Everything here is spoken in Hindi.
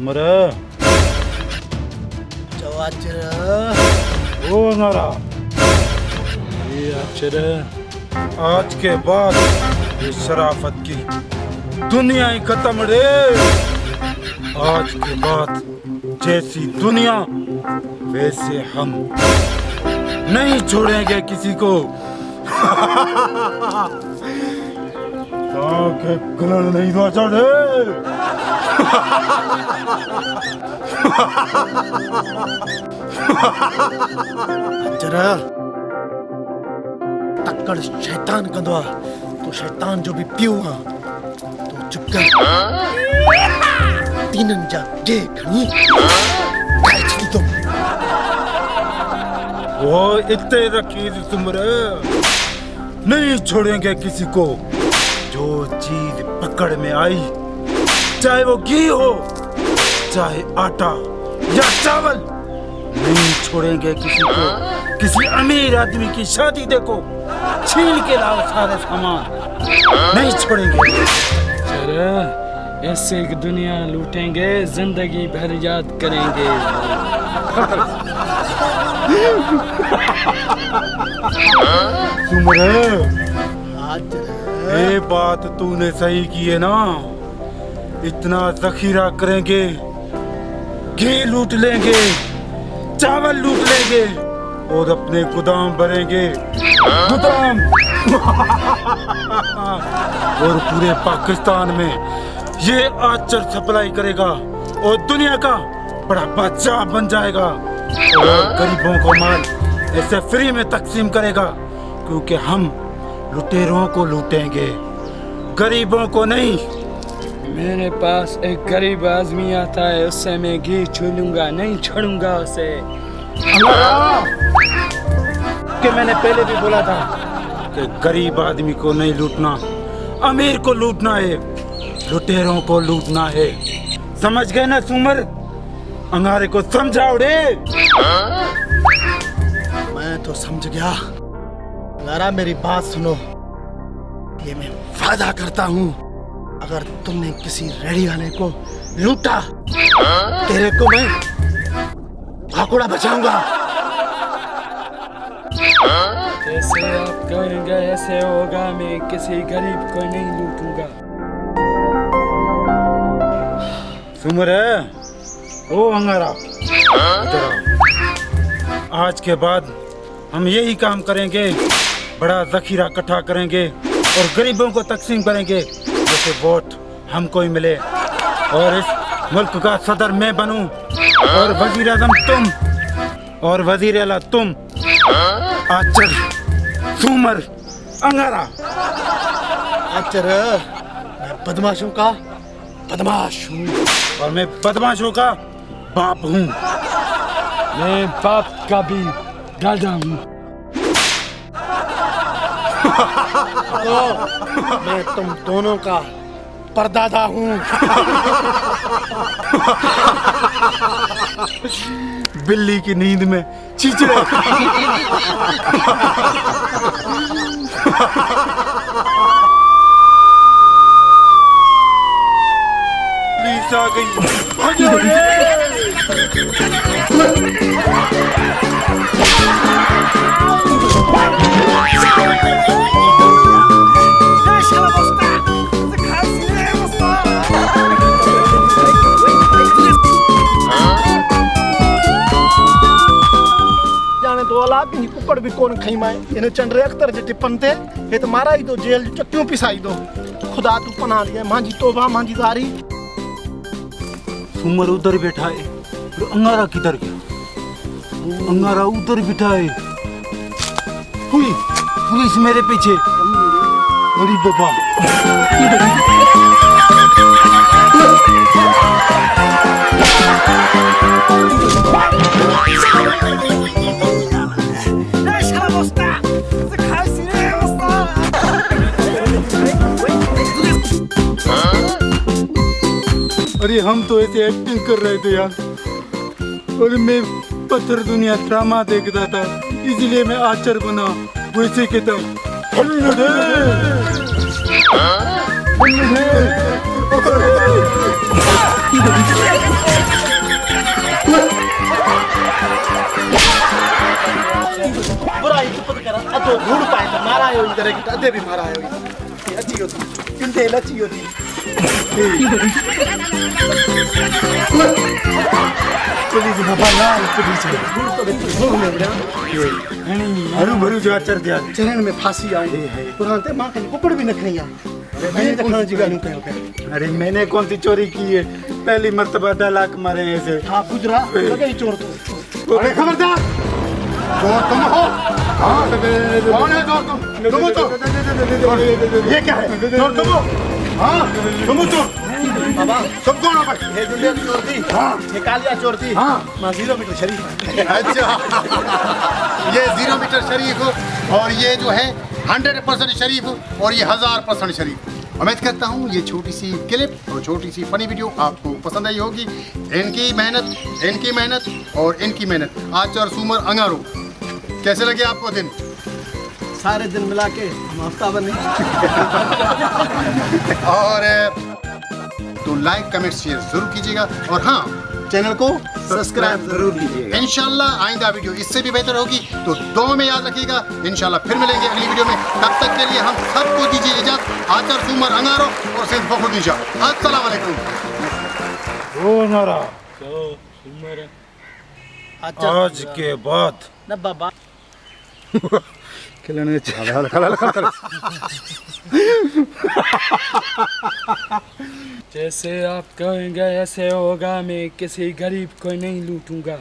सुमर आचर ओ नारा ये अक्षर आज के बाद ये शराफत की दुनिया ही खत्म रे। आज के बाद जैसी दुनिया वैसे हम नहीं छोड़ेंगे किसी को। के गलत नहीं हुआ चढ़े। जरा तक्कड़ शैतान कंदो आ तो शैतान जो भी पियो आ तो चुप कर तीनन जा गे खणी कैच तो वो इतने रखी तुमरे नहीं छोड़ेंगे किसी को। जो चीज पकड़ में आई चाहे वो घी हो चाहे आटा या चावल नहीं छोड़ेंगे किसी को। किसी अमीर आदमी की शादी देखो छीन के लाओ सारे सामान नहीं छोड़ेंगे। चलो ऐसे एक दुनिया लूटेंगे जिंदगी भर याद करेंगे। सुमरे आज ये बात तूने सही की है ना। इतना जखीरा करेंगे घी लूट लेंगे चावल लूट लेंगे और अपने गोदाम भरेंगे गोदाम। और पूरे पाकिस्तान में ये आचर सप्लाई करेगा और दुनिया का बड़ा बादशाह बन जाएगा। और गरीबों को माल ऐसे फ्री में तकसीम करेगा क्योंकि हम लुटेरों को लूटेंगे गरीबों को नहीं। मेरे पास एक गरीब आदमी आता है उससे मैं घी छूलूंगा नहीं छोड़ूंगा उसे। कि मैंने पहले भी बोला था कि गरीब आदमी को नहीं लूटना अमीर को लूटना है लुटेरों को लूटना है। समझ गए ना सुमर? अंगारे को समझाओ रे। मैं तो समझ गया। जरा मेरी बात सुनो। ये मैं वादा करता हूँ अगर तुमने किसी रेडी वाले को लूटा तेरे को मैं भाकुड़ा बचाऊंगा। जैसे आप कहेंगे ऐसे होगा। मैं किसी गरीब को नहीं लूटूंगा। सुमर ओ अंगारा इधर आओ। आज के बाद हम यही काम करेंगे। बड़ा जखीरा इकट्ठा करेंगे और गरीबों को तकसीम करेंगे जैसे वोट हमको ही मिले। और इस मुल्क का सदर मैं बनूं और वजीर आजम तुम और वजीर आला तुम। आचर सुमर अंगारा। आचर मैं बदमाशों का बदमाश हूँ और मैं बदमाशों का बाप हूँ। मैं बाप का भी दादा हूँ। तो मैं तुम दोनों का परदादा हूँ। बिल्ली की नींद में चीचड़े। पुलिस आ गई। जाने तो औलाद भी कुकड़ भी कौन खई माए इन्हें चंडरे अख्तर जे टिपन थे ये तो मारा ही दो जेल चक्क्यों पिसाई दो। खुदा तू पना लिया मांझी तोबा मांझी जारी। सुमर उधर बैठा है और अंगारा किधर गया? अंगारा उधर बैठा है। हुई पुलिस मेरे पीछे। अरे बाबा अरे हम तो ऐसे एक्टिंग कर रहे थे यार। और मैं पत्थर दुनिया ड्रामा देखता था इसलिए मैं आचर बना। वैसे कहता बुराई कुछ करा अतो धूड़ पाए तो मारा आयो इधर की अधे भी मारा आयो ये अच्छी होती किंते लच्छी होती पुलिस बाबा लाल पुलिस धूड़ तो बेटी हो में बड़ा हरु भरु जो चढ़ दिया चरण में फांसी आए पुराने मां के कुकड़ भी नखरिया मैंने देखना जगह नहीं कहो अरे मैंने कौन सी चोरी की है? पहली मर्तबा डालाक मारे ऐसे। हां गुजरा लगे चोर तो अरे खबरदार, चोर तुम हो हां कौन है चोर तुम तो ये क्या है चोर तुम हो हां तुम चोर बाबा सब कौन है ये दुनिया की चोर थी हां ये कालिया चोर थी हां मां 0 मीटर शरीफ अच्छा ये 0 मीटर शरीफ और ये जो है 100% शरीफ और ये 1000% शरीफ। उम्मीद करता हूँ ये छोटी सी क्लिप और छोटी सी फनी वीडियो आपको पसंद आई होगी। इनकी मेहनत और इनकी मेहनत आज और सुमर अंगारो कैसे लगे आपको दिन? सारे दिन मिला के हम हफ्ता बने और तो लाइक कमेंट शेयर जरूर कीजिएगा और हाँ चैनल को सब्सक्राइब जरूर कीजिएगा। इंशाल्लाह आइंदा वीडियो इससे भी बेहतर होगी तो दुआ में याद रखिएगा। इंशाल्लाह फिर मिलेंगे अगली वीडियो में, तब तक के लिए हम सबको दीजिए इजाजत। आचर सुमर अंगारो और सिर्फ फखरुद्दीन शाह। अस्सलाम वालेकुम। ओ नारा आज के बाद ना बाबा खिलने जैसे आप कहेंगे ऐसे होगा, मैं किसी गरीब को नहीं लूटूंगा।